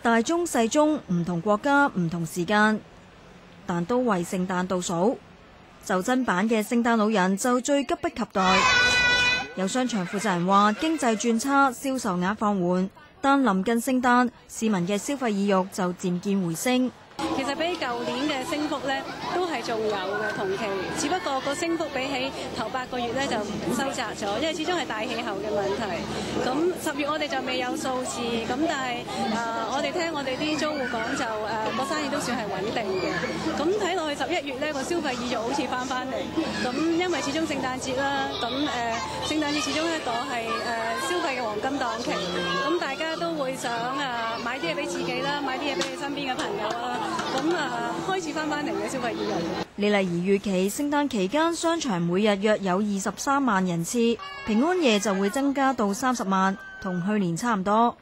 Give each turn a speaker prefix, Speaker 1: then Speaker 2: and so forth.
Speaker 1: 大中細中唔同國家唔同時間，但都為聖誕倒數。袖珍版嘅聖誕老人就最急不及待。有商場負責人話，經濟轉差，銷售額放緩，但臨近聖誕，市民嘅消費意欲就漸見回升。
Speaker 2: 其實比舊年嘅升幅咧，都係仲有嘅同期，只不過個升幅比起頭8個月咧就收窄咗，因為始終係大氣候嘅問題。咁10月我哋就未有數字，咁但係我哋聽我哋啲租戶講就個生意都算係穩定嘅。咁睇落去11月咧個消費意欲好似翻嚟，咁因為始終聖誕節啦，咁聖誕節始終一個係消費嘅黃金檔期，咁大家都會想買啲嘢俾自己啦，買啲嘢俾你身邊嘅朋友啦。咁開始翻嚟嘅消費意欲。
Speaker 1: 李麗儀預期聖誕期間商場每日約有23萬人次，平安夜就會增加到30萬，同去年差唔多。